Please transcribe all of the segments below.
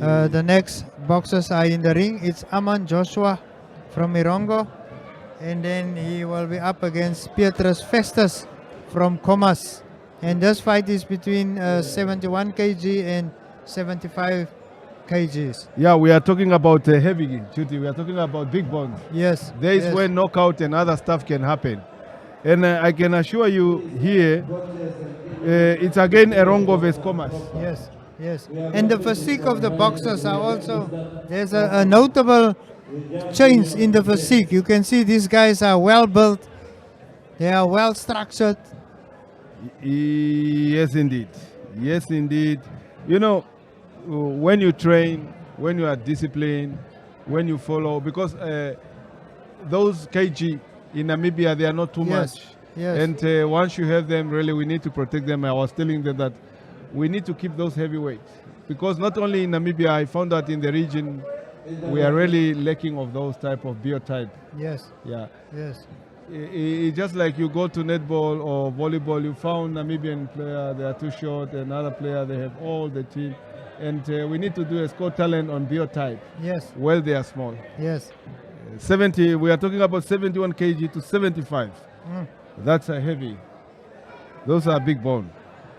The next boxers are in the ring. It's Aman Joshua from Erongo. And then he will be up against Petrus Festus from Comas. And this fight is between 71 kg and 75 kgs. Yeah, we are talking about heavy duty. We are talking about big bones. Yes. There is yes. where knockout and other stuff can happen. And I can assure you here, it's again Erongo vs Comas. Yes, yes. And the physique of the boxers are also, there's a notable change in the physique. You can see these guys are well built. They are well structured. Yes, indeed. Yes, indeed. You know, when you train, when you are disciplined, when you follow, because those kg in Namibia, they are not too much. Yes. And once you have them, really, we need to protect them. I was telling them that we need to keep those heavyweights. Because not only in Namibia, I found that in the region, we are really lacking of those type of biotype. Yes. Yeah. Yes. It's just like you go to netball or volleyball, you found Namibian player, they are too short, and other player, they have all the team. And we need to do a score talent on biotype. Yes. Well, they are small. Yes. 70, we are talking about 71 kg to 75. That's a heavy. Those are big bone.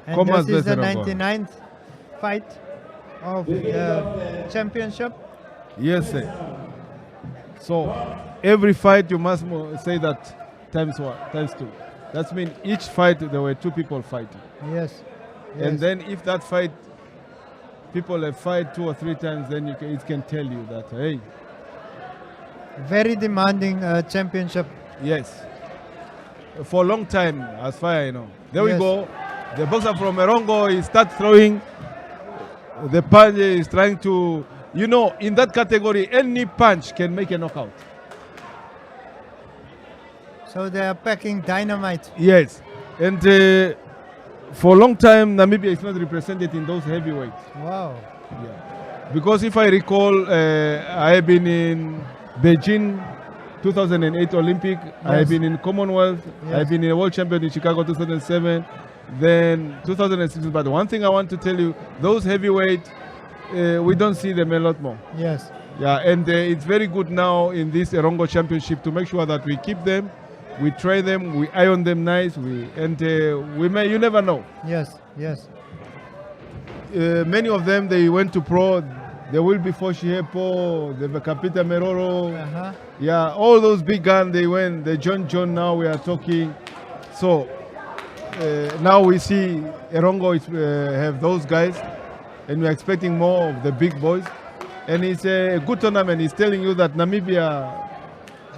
And Comas this is the versus Erongo. 99th fight of the championship. Yes, sir. So every fight you must say that times one, times two. That means each fight there were two people fighting. Yes. And then if that fight, people have fight 2 or 3 times, then it can tell you that, hey. Very demanding championship. Yes. For a long time, as far as I know. There we Yes. go. The boxer from Erongo, he starts throwing. The punch is trying to, you know, in that category, any punch can make a knockout. So they are packing dynamite. Yes. And for a long time, Namibia is not represented in those heavyweights. Wow. Yeah. Because if I recall, I have been in Beijing 2008 Olympic, I have been in Commonwealth, I have been in a world champion in Chicago 2007, then 2006. But one thing I want to tell you, those heavyweight, we don't see them a lot more. Yes. Yeah, and it's very good now in this Erongo championship to make sure that we keep them, we train them, we iron them nice, you never know. Yes. Yes. Many of them, they went to pro. There will be Foshihepo, the Kapita Meroro. Yeah, all those big guns, they went. The John, now we are talking. So now we see Erongo have those guys, and we're expecting more of the big boys. And it's a good tournament. It's telling you that Namibia,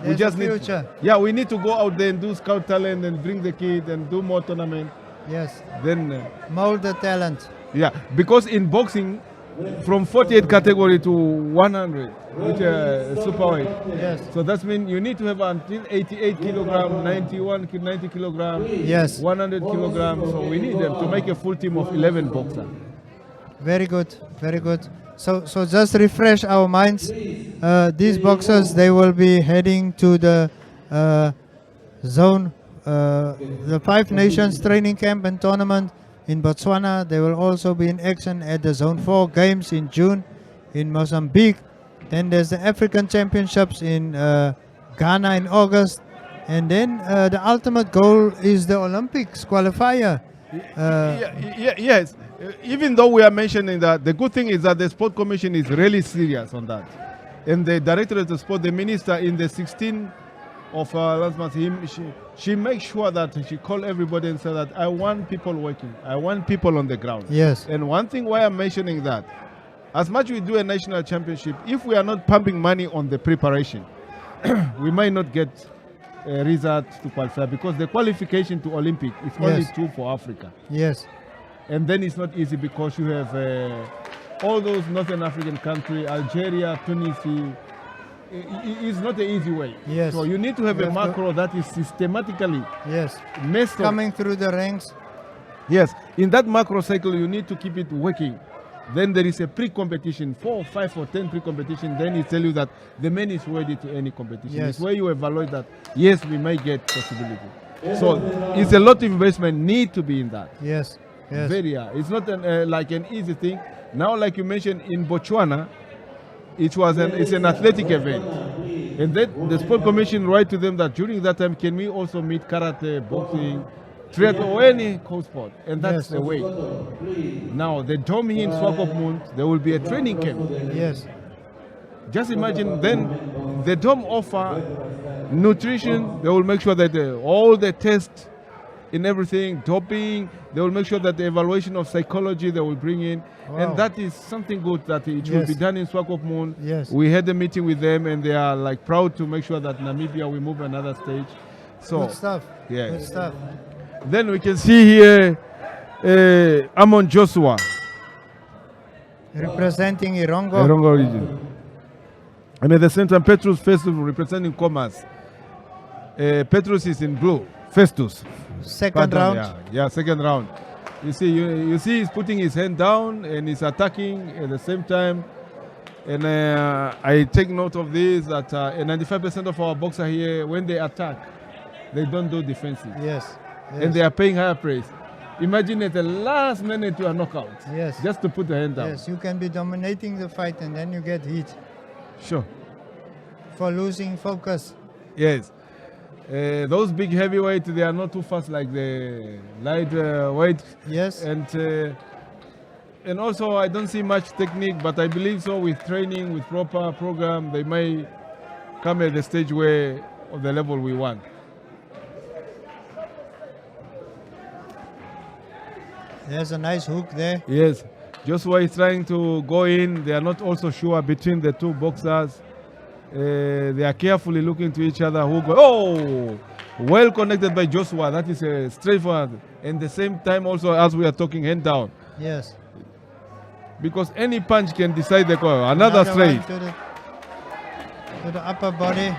we just need. Yeah, we need to go out there and do scout talent and bring the kid and do more tournament. Yes. Then mold the talent. Yeah, because in boxing, from 48 category to 100, which superweight. Yes. So that means you need to have until 88 kilogram, 90 kilogram, yes, 100 kilogram. So we need them to make a full team of 11 boxers. Very good, very good. So just refresh our minds. These boxers, they will be heading to the zone, the 5 Nations training camp and tournament in Botswana. They will also be in action at the Zone 4 games in June in Mozambique. Then there's the African Championships in Ghana in August. And then the ultimate goal is the Olympics qualifier. Yes. Even though we are mentioning that, the good thing is that the Sport Commission is really serious on that. And the director of the sport, the minister in the 16th of last month, she makes sure that she call everybody and say that I want people working. I want people on the ground. Yes. And one thing why I'm mentioning that, as much we do a national championship, if we are not pumping money on the preparation, we might not get a result to qualify, because the qualification to Olympic is only 2 for Africa. Yes. And then it's not easy because you have all those Northern African countries, Algeria, Tunisia. It's not an easy way. Yes. So you need to have a macro that is systematically messed up. Coming through the ranks. Yes. In that macro cycle, you need to keep it working. Then there is a pre-competition, 4 or 5 or 10 pre-competition. Then it tell you that the man is ready to any competition. Yes. It's where you evaluate that, yes, we might get possibility. So it's a lot of investment need to be in that. Yes. Yes. Very hard. It's not like an easy thing. Now, like you mentioned, in Botswana, it's an athletic event. And then the sport commission write to them that during that time, can we also meet karate, boxing, triathlon, or any co-sport? And that's Yes. the way. Now, the dome here in Swakopmund, there will be a training camp. Yes. Just imagine then the dome offer nutrition. They will make sure that all the tests in everything, doping, they will make sure that the evaluation of psychology they will bring in. Wow. And that is something good that it will be Yes. done in Swakopmund. Yes. We had a meeting with them and they are like proud to make sure that Namibia will move another stage. So Good stuff. yeah. Good stuff. Then we can see here Amon Joshua, Representing Erongo. Erongo region. And at the same time, Petrus Festival representing Commerce. Petrus is in blue. Festus. Second Pardon, round. Yeah, second round. You see, he's putting his hand down and he's attacking at the same time. And I take note of this that 95% of our boxers here, when they attack, they don't do defensive, Yes. and they are paying higher price. Imagine at the last minute you are knockout, Yes. just to put the hand down. Yes, you can be dominating the fight and then you get hit Sure. for losing focus. Yes. Those big heavyweights, they are not too fast like the light weight. Yes. And also, I don't see much technique, but I believe so with training, with proper program, they may come at the stage where of the level we want. There's a nice hook there. Yes, Joshua is trying to go in. They are not also sure between the two boxers. They are carefully looking to each other. Oh, well connected by Joshua. That is a straightforward. And the same time also as we are talking, hand down. Yes. Because any punch can decide the call. Another straight. one to the upper body.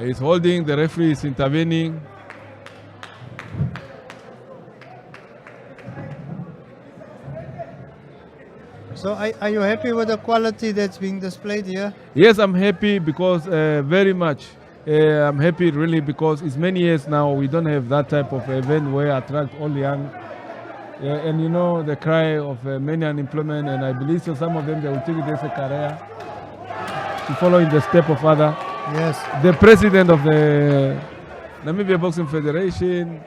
He's holding, the referee is intervening. So are you happy with the quality that's being displayed here? Yes, I'm happy because very much. I'm happy really because it's many years now we don't have that type of event where I attract all young. And you know the cry of many unemployment, and I believe so some of them they will take it as a career to follow in the step of other. Yes. The president of the Namibia Boxing Federation,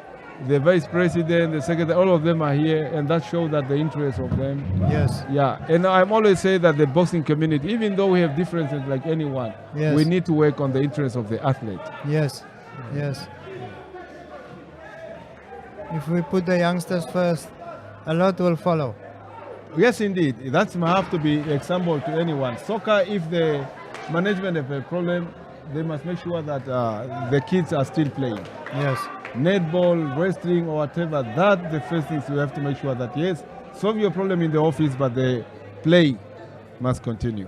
the vice president, the secretary, all of them are here, and that shows that the interest of them. Yes. Yeah, and I'm always say that the boxing community, even though we have differences like anyone, Yes. we need to work on the interest of the athlete. Yes. Yes. If we put the youngsters first, a lot will follow. Yes, indeed. That must have to be example to anyone. Soccer, if the management have a problem, they must make sure that the kids are still playing. Yes. Netball, wrestling, or whatever, that the first things you have to make sure that, yes, solve your problem in the office, but the play must continue.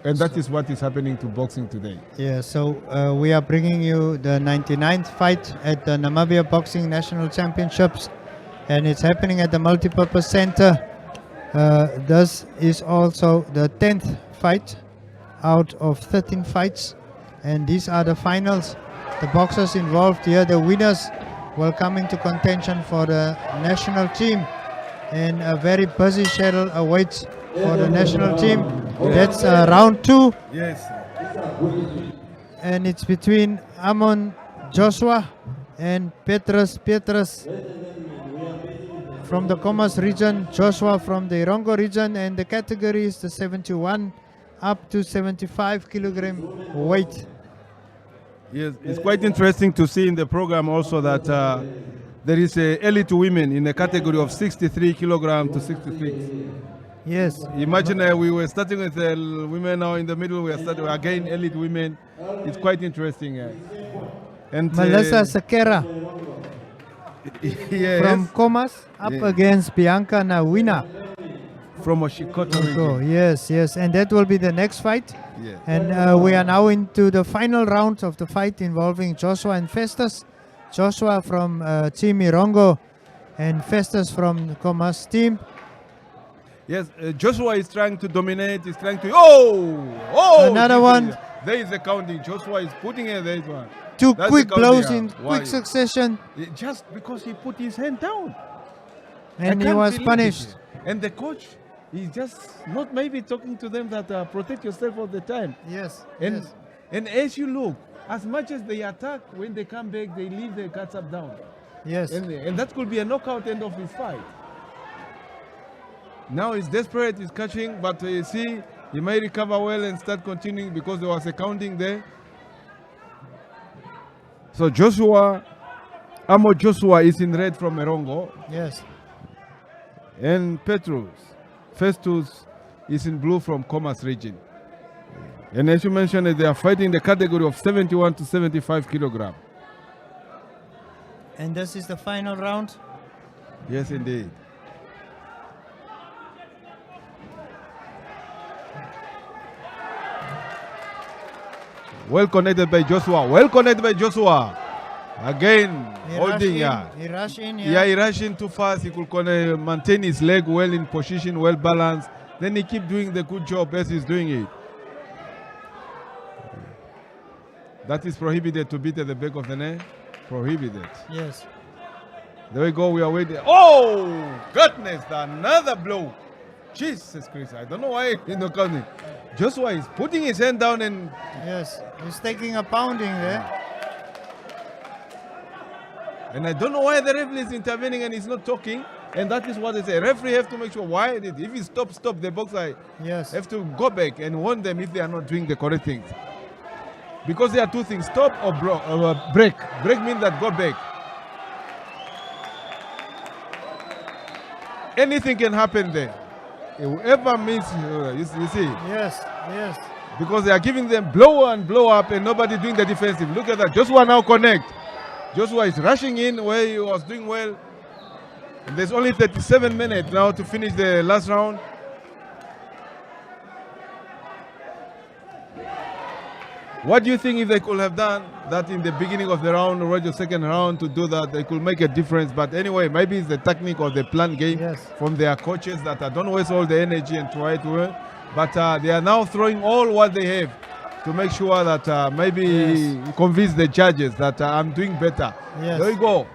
And that is what is happening to boxing today. Yeah, so we are bringing you the 99th fight at the Namibia Boxing National Championships, and it's happening at the Multipurpose Center. This is also the 10th fight out of 13 fights, and these are the finals. The boxers involved here, the winners, will come into contention for the national team, and a very busy schedule awaits for the national team. That's round 2. Yes. And it's between Amon Joshua and Petrus from the Commerce region, Joshua from the Erongo region, and the category is the 71 up to 75 kilogram weight. Yes, it's quite interesting to see in the program also that there is a elite women in the category of 63 kilogram to 66. Yes. Imagine we were starting with women, now in the middle we are starting again elite women. It's quite interesting. And Melissa Sakera yes, from Commerce up against Bianca Nawina. from Oshikoto So, region. yes, and that will be the next fight. Yes. And we are now into the final round of the fight involving Joshua and Festus. Joshua from Team Erongo and Festus from the Commerce team. Yes, Joshua is trying to dominate. He's trying to. Oh! Another one. There is the counting. Joshua is putting in that one. Two That's quick the counting, blows yeah. in Why? quick succession. Just because he put his hand down. And I he can't was believe punished. it. And the coach is just not maybe talking to them that protect yourself all the time. Yes. And yes. and as you look, as much as they attack, when they come back, they leave their guards up down. Yes. And that could be a knockout end of his fight. Now he's desperate, he's catching, but you see, he may recover well and start continuing because there was a counting there. So Amo Joshua is in red from Erongo, Yes. and Festus is in blue from Comas region. And as you mentioned, they are fighting the category of 71 to 75 kilogram. And this is the final round. Yes, indeed. Well connected by Joshua. Well connected by Joshua. Again, holding, yeah. He rushed in, Yeah, he rushed in too fast. He could maintain his leg well in position, well balanced. Then he keep doing the good job as he's doing it. That is prohibited to beat at the back of the neck. Prohibited. Yes. There we go. We are waiting. Oh, goodness. Another blow. Jesus Christ. I don't know why he's not counting. Joshua is putting his hand down and... Yes. He's taking a pounding there. And I don't know why the referee is intervening and he's not talking. And that is what they say. Referee have to make sure why if he stop, the boxer Yes. have to go back and warn them if they are not doing the correct things. Because there are two things, stop or break. Break means that go back. Anything can happen there. Whoever means, you see. Yes. Yes. Because they are giving them blow and blow up and nobody doing the defensive. Look at that. Joshua now connect. Joshua is rushing in where he was doing well. And there's only 37 minutes now to finish the last round. What do you think if they could have done that in the beginning of the round or the second round to do that? They could make a difference. But anyway, maybe it's the technique or the plan game Yes. from their coaches that don't waste all the energy and try to win. But they are now throwing all what they have to make sure that maybe convince the judges that I'm doing better. Yes. There you go.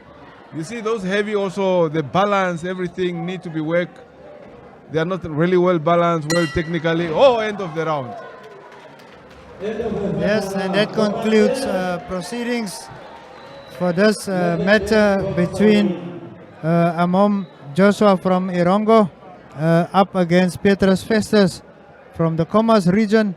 You see those heavy also, the balance, everything need to be worked. They are not really well balanced, well technically. Oh, end of the round. Yes, and that concludes proceedings for this matter between Amom Joshua from Erongo up against Petrus Festus from the Comas region,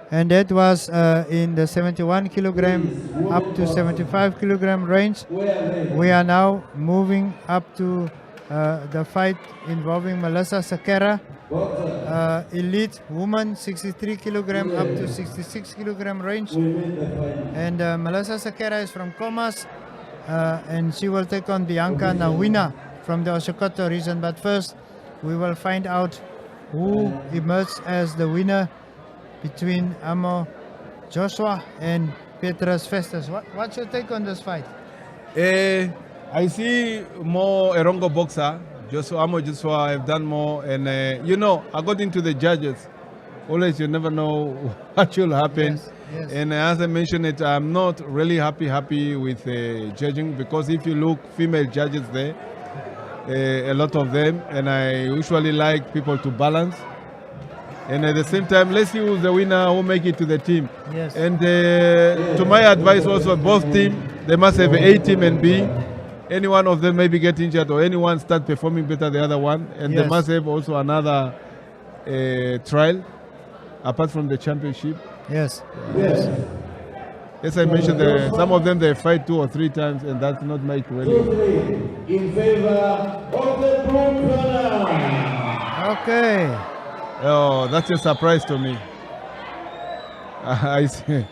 and that was in the 71 kilogram up to 75 kilogram range. We are now moving up to the fight involving Melissa Sakera, elite woman, 63 kilogram up to 66 kilogram range. And Melissa Sakera is from Comas, and she will take on Bianca Nawina from the Oshokoto region. But first, we will find out who emerged as the winner between Amo Joshua and Petrus Festus. What's your take on this fight? I see more Erongo boxer. Amo Joshua have done more, and according to the judges, always you never know what will happen. Yes, yes. And as I mentioned it, I'm not really happy with judging, because if you look, female judges there, a lot of them, and I usually like people to balance. And at the same time, let's see who's the winner, who make it to the team. Yes. And to my advice also, both teams, they must have A team and B. Any one of them maybe get injured or anyone start performing better than the other one. And they Yes. must have also another trial apart from the championship. Yes. Yes. As I mentioned, some of them they fight 2 or 3 times, and that's not make really. In favor of the blue corner. Okay. Oh, that's a surprise to me. I see.